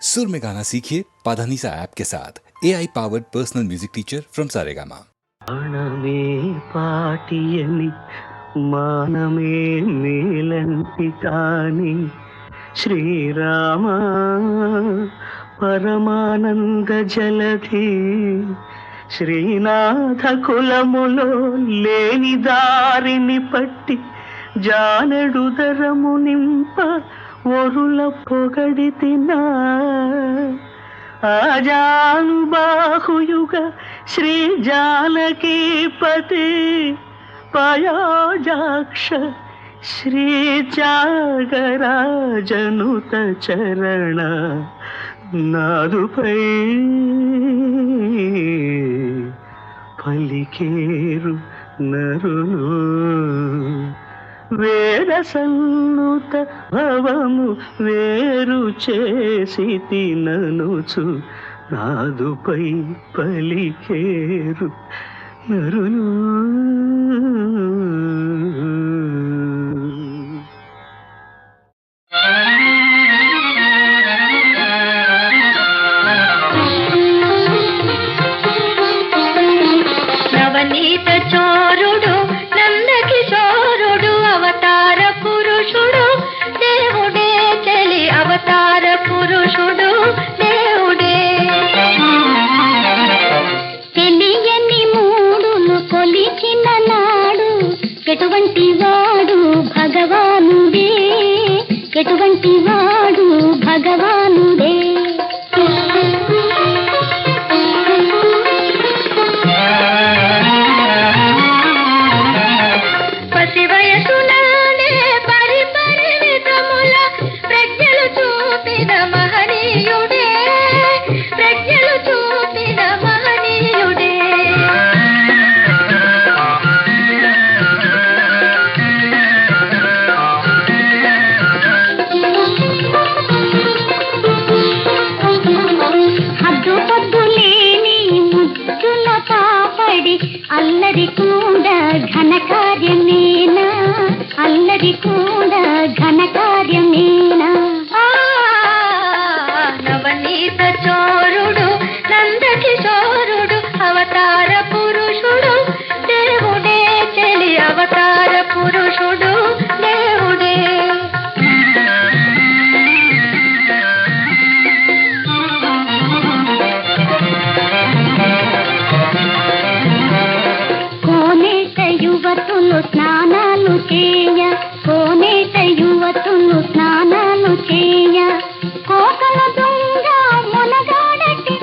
सुर में गाना सीखिए पाधानीसा ऐप के साथ AI powered personal music teacher from Saregama. ప్రాణమే పాటియని మానమే మేలంటి కాని శ్రీరామ పరమానంద జలధి శ్రీనాథ కులములో లేని దారిని పట్టి జానెడుదరము నింప ఒరుల పొగడితినా ఆజానుబాహుయుగ శ్రీ జానకీపతి పయాజాక్ష శ్రీ త్యాగరాజనుత చరణ నాదుపై పలికేరు నరులు వేద సన్నుత భవము వేరు చేసి తిననుచు నాదుపై పలికేరు నరులు. నవనీత చోరుడు నందకిశోరుడు అవతార పురుషుడు దేవుడే చలి అవతార పురుషుడు దేవుడే తెలియని మూడును కొలిచిన నాడు ఎటువంటి వాడు భగవానుడే ఎటువంటి వాడు భగవానుడే అల్లరి కూడా ఘనకార్యమేనా అల్లరి కూడా ఘనకార్యమేనా నవనీత చోరుడు నందకిశోరుడు అవతార పురుషుడు దేవుడే చలి అవతార పురుషుడు దేవుడే యువతులు స్నానాలు చేయ కోనేట యువతులు స్నానాలు చేయ కోకల దొంగ మునగాడటి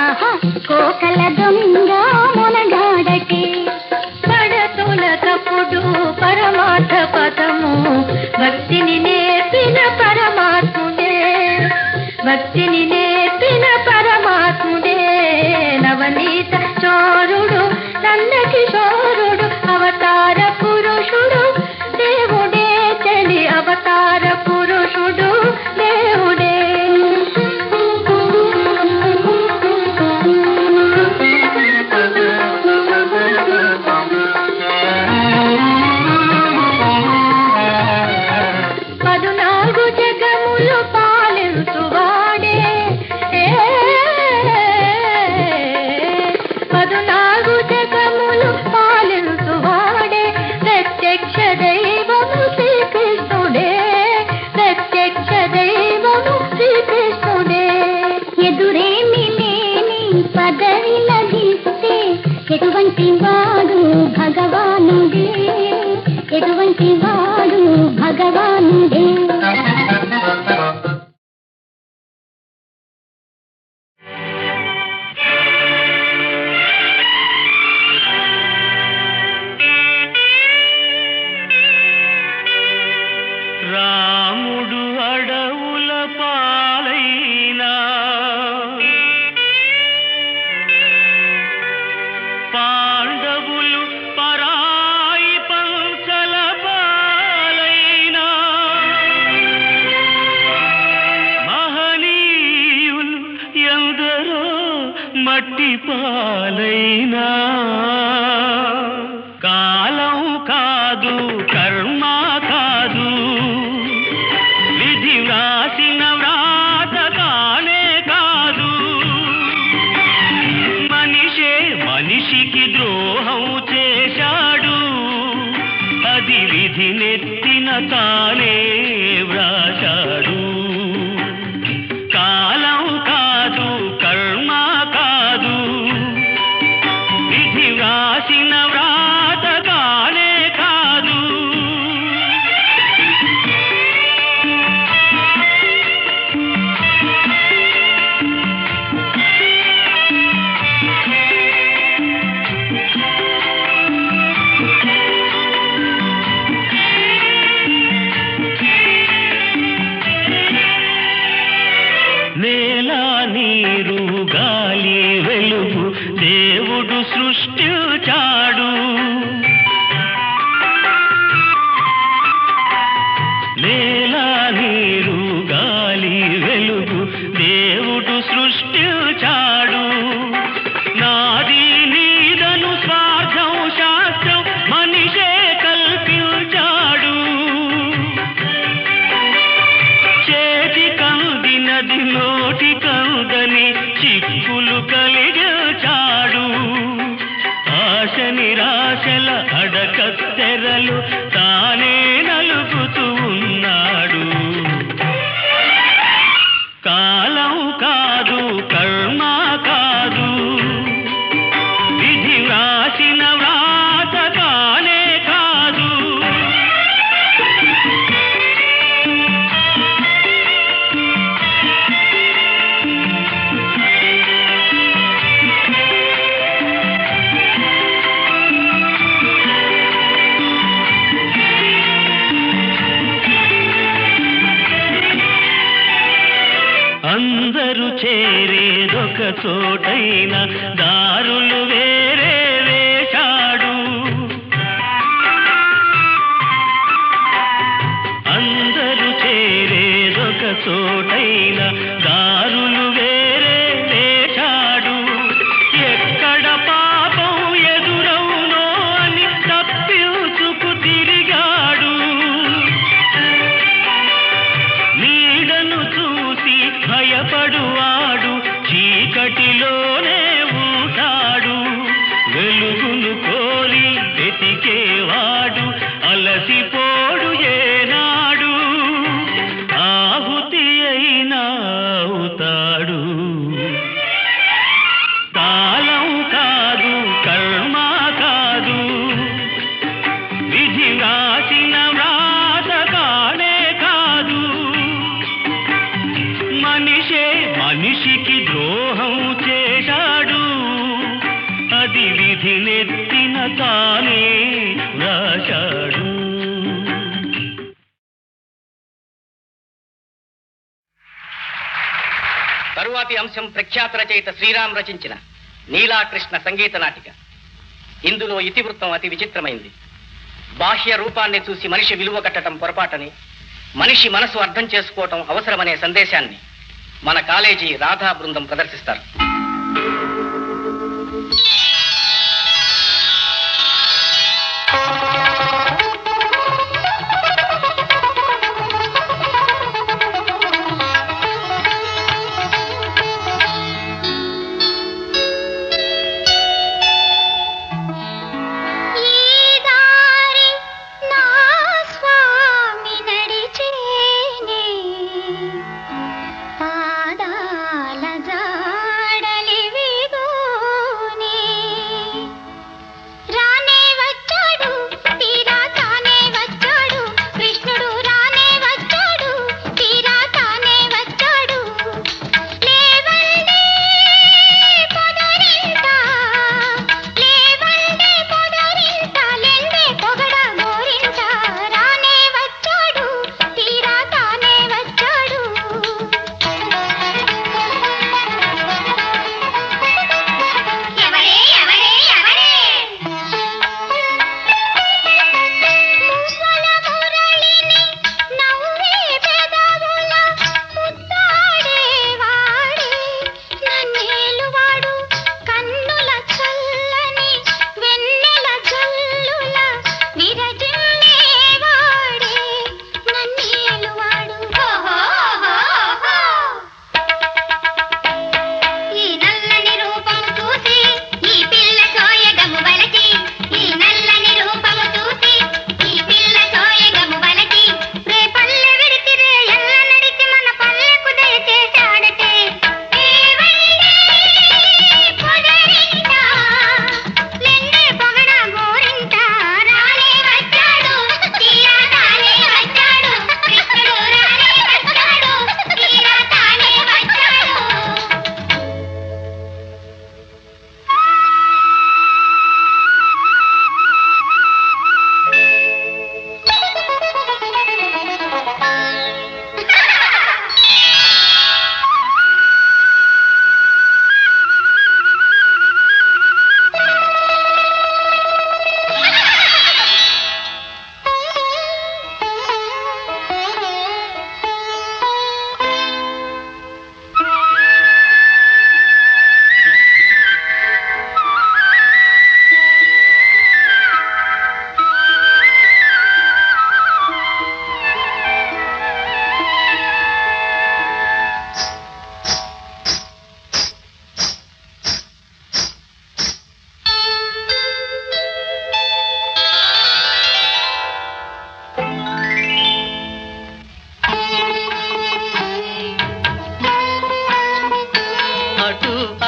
ఆహా కోకల దొంగ మునగాడటి పడతుల కప్పుడు పరమార్థ పదము భక్తిని నేర్పిన పరమాత్ముడే భక్తిని నేర్పిన పరమాత్ముడే నవనీత చోరుడు నందకిశోరుడు అవతార పురుషుడు దేవుడే చలి అవతార పురుషుడు దేవుడే పదునాలుగు జగములు పాలించువాడే పదునాలుగు జగములు పాలించువాడే ప్రత్యక్ష దైవము శ్రీకృష్ణుడే ప్రత్యక్ష దైవము శ్రీకృష్ణుడే ఎదురేమి లేని పదవి లభిస్తే ఎటువంటి వాడు భగవానుడే ఎటువంటి వాడు భగవానుడే రాముడు అడవుల పాలైనా పాండవులు పరాయి పంచల పాలైనా మహనీయులు ఎందరో మట్టి పాలైనా కాలం కాదు కర్మ కాదు విధి వ్రాసిన వ్రాత కానే నేల నీరు గాలి వెలుగు దేవుడు సృష్టించాడు. నేల నీరు గాలి వెలుగు దేవుడు సృష్టించాడు. నాది నీదను స్వార్థం శాస్త్రం మనిషే కల్పించాడు. చేతి కందినది నోటి కందని చిక్కులు కలిగించాడు. ఆశ నిరాశల అడకత్తెరలు తానే నలుగుతూ ఉన్నాడు. కాలం కాదు కర్మ కాదు విధి వ్రాసిన వ్రాత కానే కాదు. అందరూ చేరేదొక చోటైన దారులు వేరే వేశాడు. అందరూ చేరేదొక చోటైన దారులు వేరే వేశాడు. ఎక్కడ పాపం ఎదురవునో అని తప్పించుకు తిరిగాడు. నీడను చూసి భయపడువాడు చీకటిలోనే ఉంటాడు. వెలుగును కోరి వెతికేవాడు అలసిపోడు ఏనాడు. ఆహుతి అయినా అవుతాడు. కాలం కాదు కర్మ కాదు విధి రాసిన వ్రాత కానే కాదు. మనిషే మనిషికి ద్రోహం చేశాడు. అది విధి నెత్తిన తానే వ్రాశాడు. తరువాతి అంశం ప్రఖ్యాత రచయిత శ్రీరామ్ రచించిన నీలాకృష్ణ సంగీత నాటిక. ఇందులో ఇతివృత్తం అతి విచిత్రమైంది. బాహ్య రూపాన్ని చూసి మనిషి విలువ కట్టడం పొరపాటని, మనిషి మనసు అర్థం చేసుకోవటం అవసరమనే సందేశాన్ని మన కాలేజీ రాధా బృందం ప్రదర్శిస్తారు. పాదాల జాడ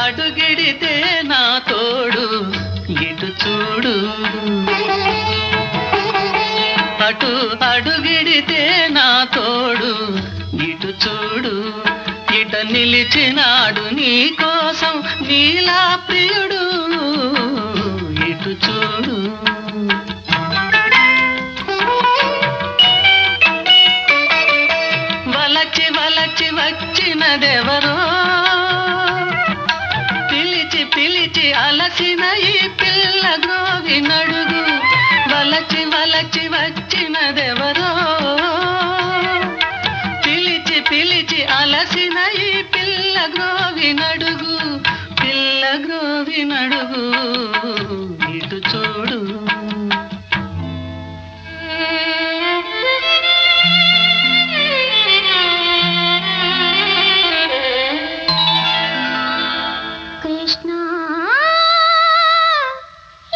అడుగిడితే నా తోడు ఇటు చూడు, అటు అడుగిడితే నా తోడు ఇటు చూడు, ఇట నిలిచినాడు నీ కోసం నీలా ప్రియుడు ఇటు చూడు. వలచి వలచి వచ్చినదెవరో, పిలిచి పిలిచి అలసిన ఈ పిల్ల గ్రోవి నడుగు. వలచి వలచి వచ్చినదెవరో, పిలిచి పిలిచి అలసిన ఈ పిల్ల గ్రోవి నడుగు, పిల్ల గ్రోవి నడుగు ఇటు చూడు. కృష్ణ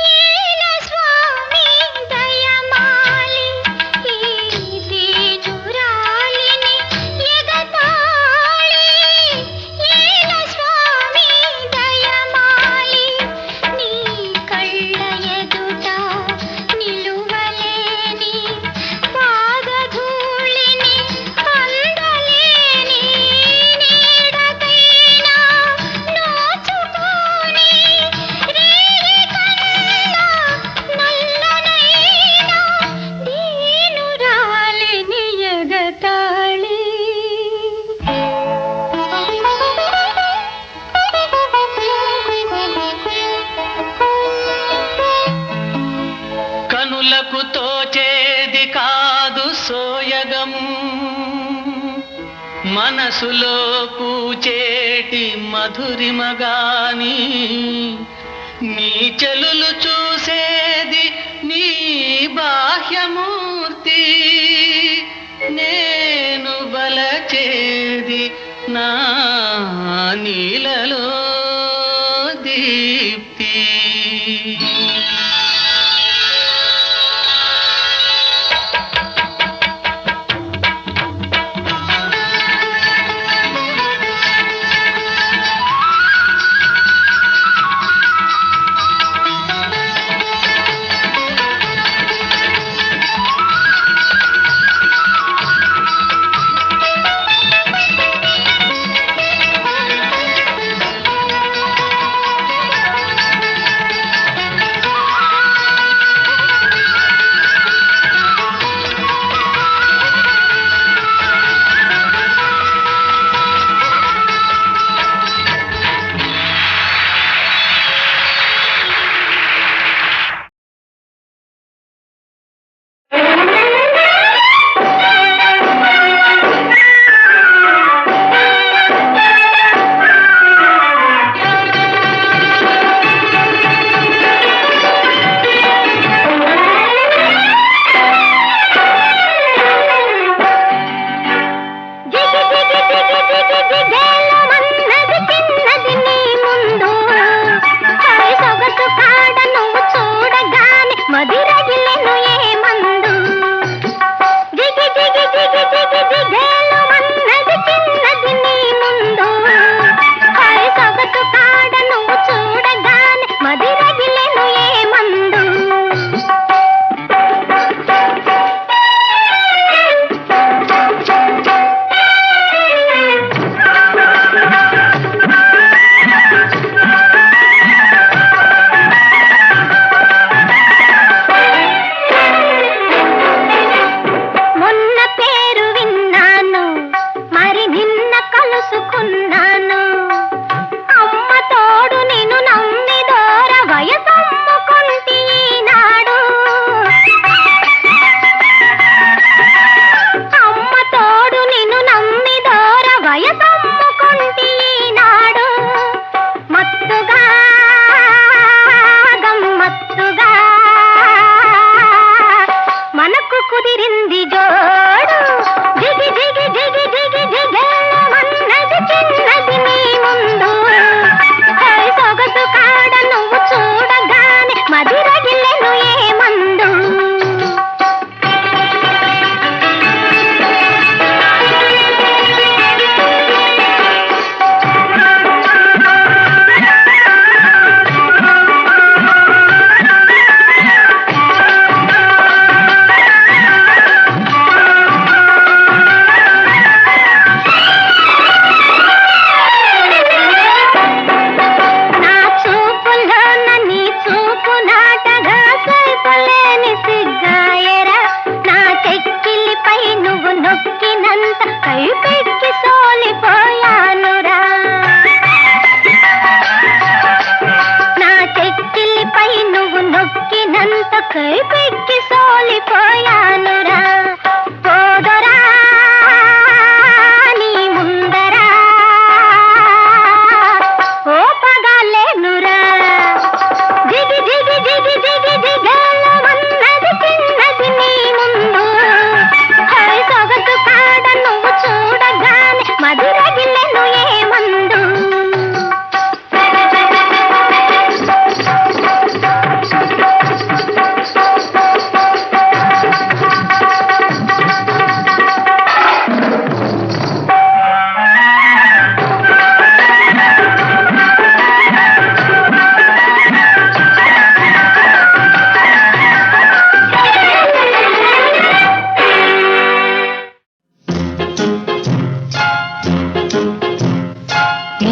ఈల స్వామి దయమాలి ఈ దీనురాలిని ఎగతాళి. ఈల స్వామి దయమాలి నీ కళ్ళ ఎదుట నిలువలేని పాదధూళిని అందలేని నీడకైనా నోచుకోని రేయి కన్నా నల్లనైనా దీనురాలిని ఎగతాళి. కనులకు తోచేది కాదు సోయగము, మనసులో పూచేటి మధురిమగాని, నీ చెలులు చూసేది నీ బాహ్యమూర్తి, నేను బలచేది నా నీలలో దీప్తి.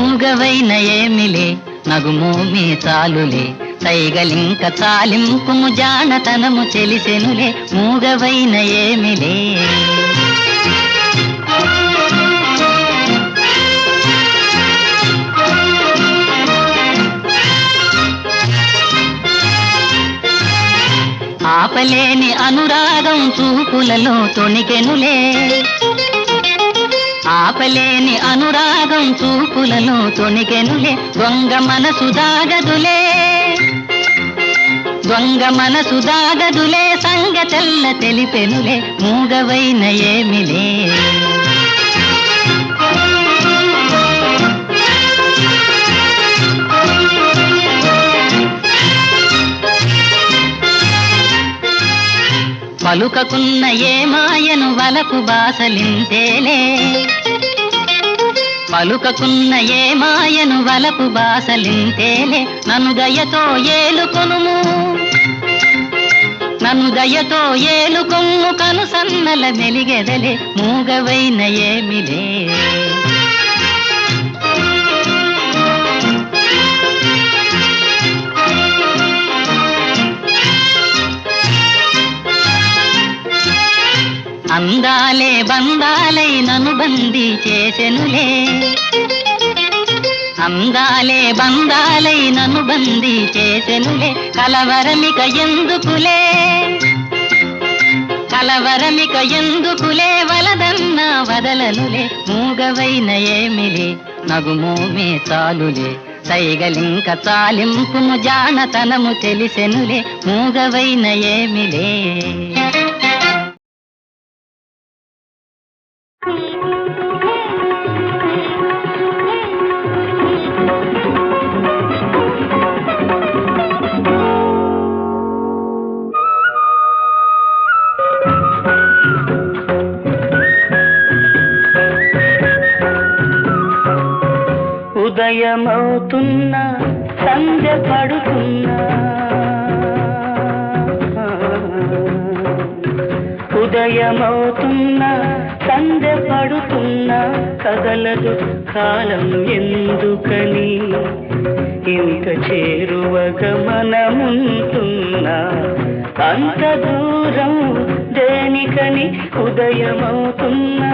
మూగవైన ఏమిలే నగుమోమే చాలులే సైగలింక చాలింపుము జానతనము తెలిసెనులే మూగవైన ఏమిలే ఆపలేని అనురాగం చూపులలో తొణికెనులే ఆపలేని అనురాగం చూపులలో తొణికెనులే దొంగ మనసు దాగదులే దొంగ మనసు దాగదులే సంగతెల్ల తెలిపెనులే మూగవైన ఏమిలే పలుకకున్న ఏ మాయను వలపు బాసలింతేలే పలుకకున్న ఏ మాయను వలపు బాసలింతేలే నన్ను దయతో ఏలుకొనుము నన్ను దయతో ఏలుకొమ్ము కను సన్నల మెలిగెదలే మూగవైన ఏమిలే అందాలే బందాలై నన్ను బందీ చేసెనులే అందాలే బందాలై నన్ను బందీ చేసెనులే కలవరమిక ఎందుకులే కలవరమిక ఎందుకులే వలదన్నా వదలనులే మూగవైన ఏమిలే నగుమోమే చాలులే సైగలింక చాలింపుము జానతనము తెలిసెనులే మూగవైన ఏమిలే ఉదయమవుతున్నా సంధ్య పడుతున్నా ఉదయమవుతున్నా సంధ్య పడుతున్నా కదలదు కాలం ఎందుకని ఇంత చేరువగా మనముంటున్నా అంత దూరం దేనికని ఉదయమవుతున్నా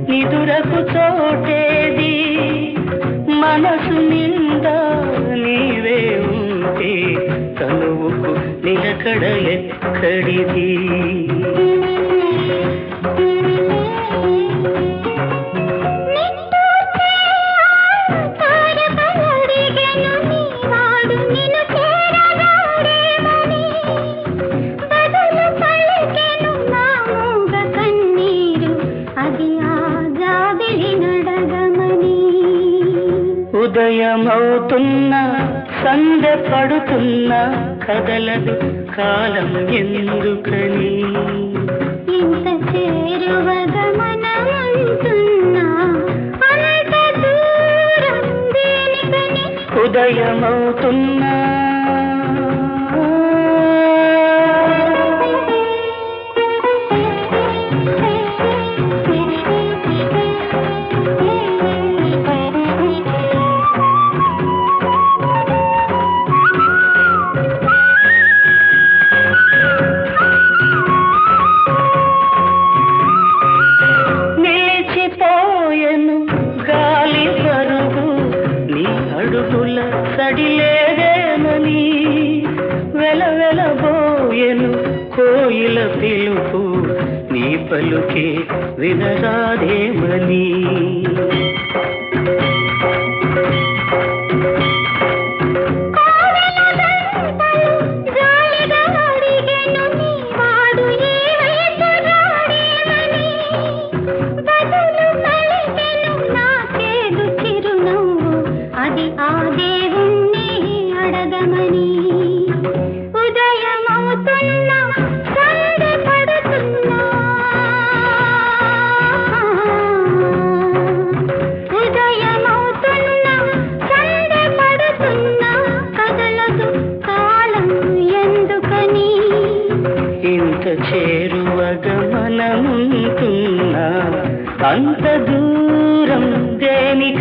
నిదురకు చోటేది మనసు నిండా నీవే ఉంటే తనువుకు నిలకడ ఎక్కడిది ఉదయమవుతున్నా సంధ్య పడుతున్నా కదలదు కాలం ఎందుకని ఇంత చేరువగా మనముంటున్నా అంత దూరం దేనికని ఉదయమవుతున్నా సడిలేదేమని వెలవెలబోయెను కోయిల పిలుపు నీ పలుకే వినరాదేమని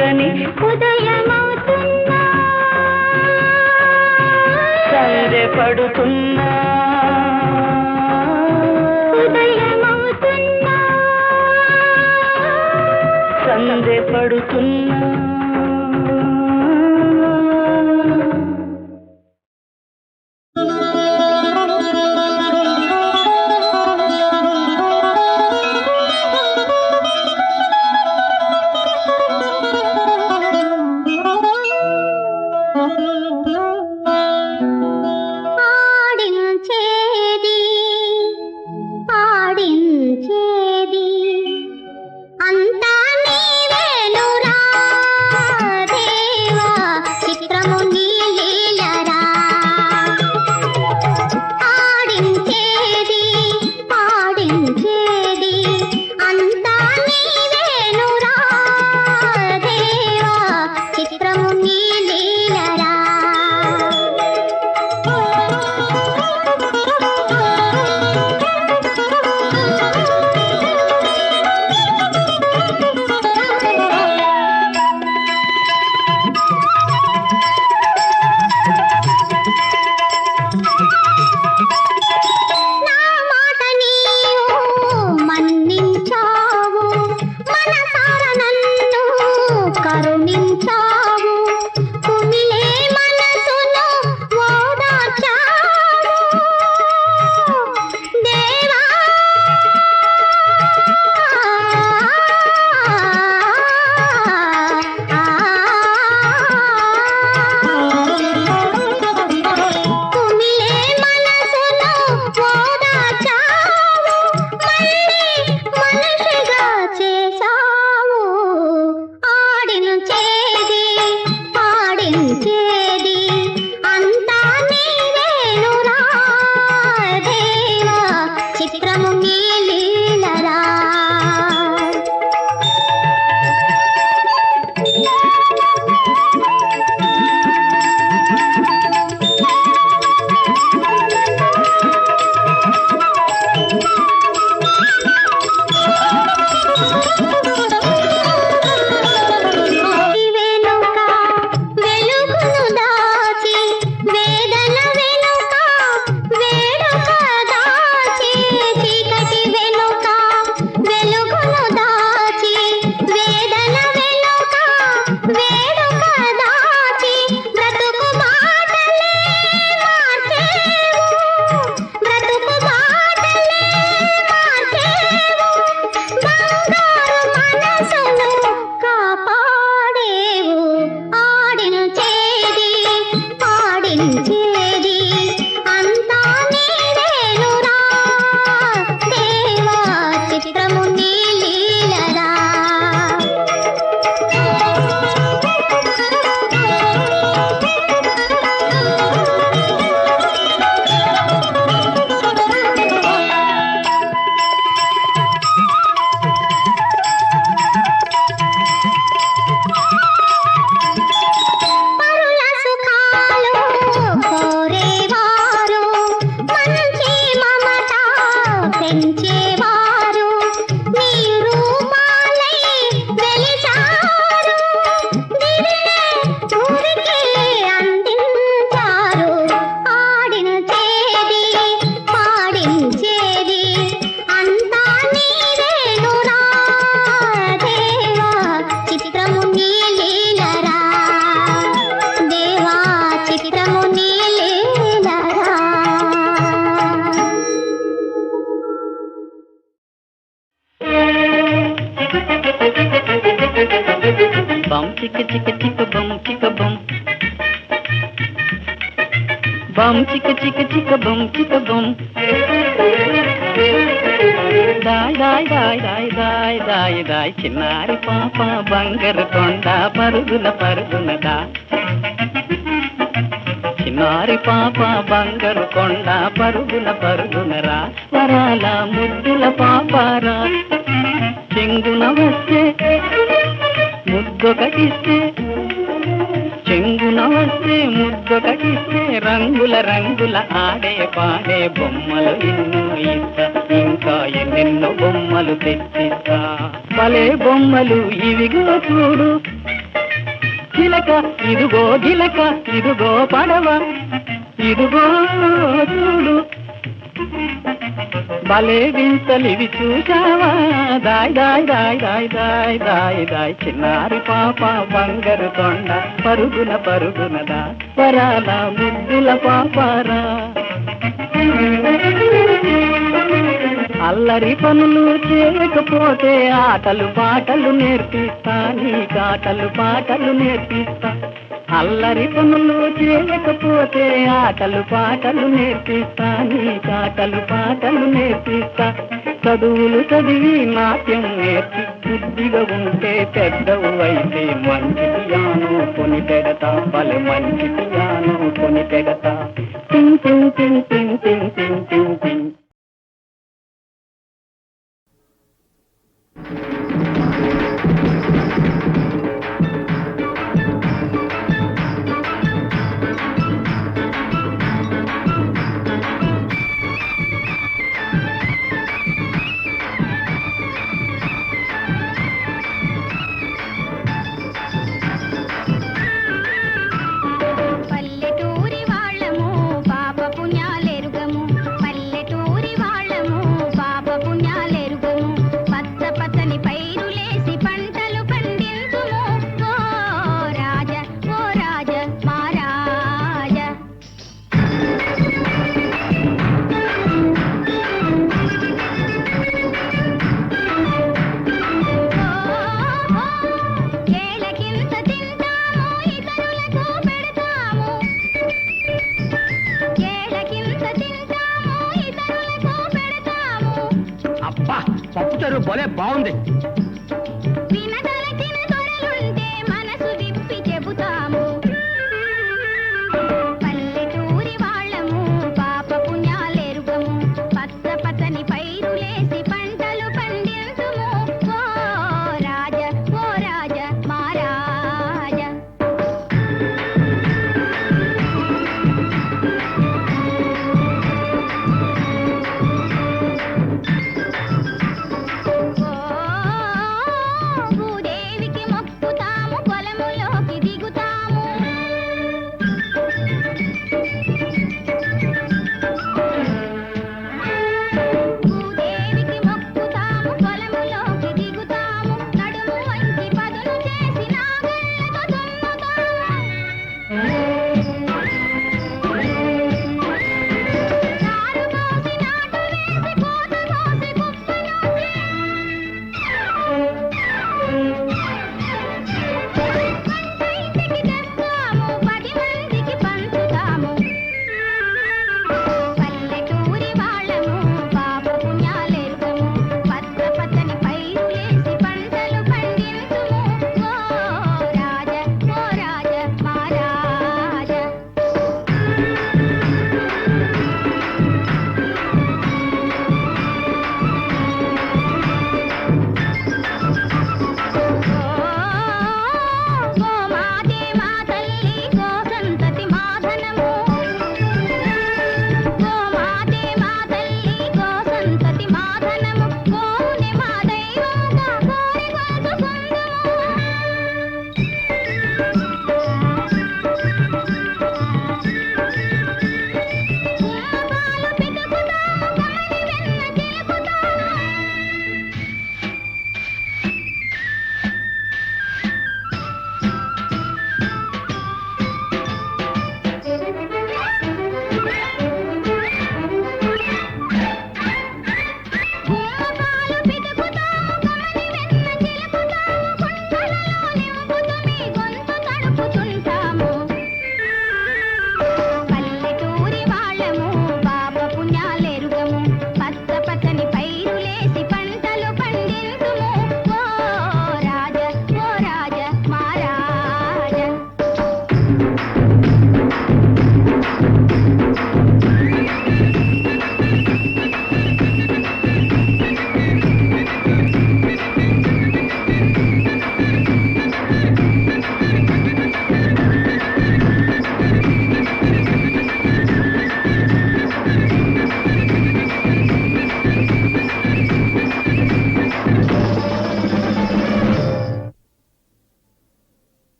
దేనికని ఉదయమవుతున్నా సందె పడుతున్నా ఉదయమవుతున్నా సందె పడుతున్నా ఆడించేది ఆడించేది అంతా నీవేనురా దేవా చిత్రము నీ లీలరా ఆడించేది ఆడించేది అంతా నీవేనురా దేవా చిత్రము నీ లీలరా నా మాట నీవు మన్నించావు మనసార నన్ను కరుణించావు కుమిలే మనసును ఓదార్చావు దేవా కుమిలే మనసును ఓదార్చావు మళ్ళీ మనిషిగా చేశావు ఆడించేది ఆడించేది అంతా నీవేనురా దేవా చిత్రము నీ లీలరా వెనుక వెలుగును దాచి వేదన వెనుక వేడుక దాచి చీకటి వెనుక వెలుగును దాచి వేదన వెనుక వేడుక దాచి బ్రతుకు బాటలే మార్చేవు బ్రతుకు బాటలే మార్చేవు బంగారు మనసును కాపాడేవు ఆడించేది ఆడించేది అంతా నీవేనురా దేవా చిత్రము నీ లీలరా పరుల సుఖాలు కోరేవారు మంచి మమత పెంచేవారు నీ రూపాలై వెలిచారు దివినే ఊరికే అందించారు ఆడించేది పాడించేది అంతా నీవేనురా దేవా చిత్రము నీ లీలరా దేవా చిత్రము నీ లీలరా బం చిక్క చిక్క చిక్క బం చిక్క బం బం చిక్క చిక్క చిక్క బం చిక్క బం దాయ్ దాయ్ దాయ్ దాయ్ దాయ్ దాయ్ దాయ్ చిన్నారి పాప బంగారు కొండ పరుగున పరుగున దా చిన్నారి పాప బంగారు కొండ పరుగున పరుగున రా వరాల ముద్దుల పాపారా చెంగున వస్తే ముద్దొకటిస్తే చెంగున వస్తే ముద్దొకటిస్తే రంగుల రంగుల ఆడే పాడే బొమ్మలు ఎన్నో ఇస్తా ఇంకా ఎన్నెన్నో బొమ్మలు తెచ్చిస్తా భలే బొమ్మలు ఇవిగో చూడు చిలక ఇదిగో గిలక ఇదిగో పడవ ఇదిగో చూడు భలే వింతలివి చూసావా దాయ్ దాయ్ దాయ్ దాయ్ దాయ్ దాయ్ దాయ్ చిన్నారి పాప బంగారు కొండ పరుగున పరుగునదా వరాల ముద్దుల పాపారా అల్లరి పనులు చేయకపోతే ఆటలు పాటలు నేర్పిస్తా నీకాటలు పాటలు నేర్పిస్తా అల్లరి పనులు చేయకపోతే ఆటలు పాటలు నేర్పిస్తా నీకాటలు పాటలు నేర్పిస్తా చదువులు చదివి నాట్యం నేర్పి బుద్ధిగా ఉంటే పెద్దవు అయితే మంచి పియానో కొని పెడతా భలే మంచి పియానో కొని పెడతా టింగ్ టింగ్ టింగ్ టింగ్ టింగ్ టింగ్ టింగ్ టింగ్. పల్లెటూరి వాళ్ళము పాప పుణ్యాలెరుగము పల్లెటూరి వాళ్ళము పాప పుణ్యాలెరుగము పచ్చ పచ్చని పైరులేసి పంటలు పండించుము ఓ రాజ మా రాజ ఏళ్ళకింత తింటాము ఇతరులకు పెడతాము ఏళ్ళకింత తింటాము ఇతరులకు పెడతాము అబ్బా పప్పుచారు భలే బాగుంది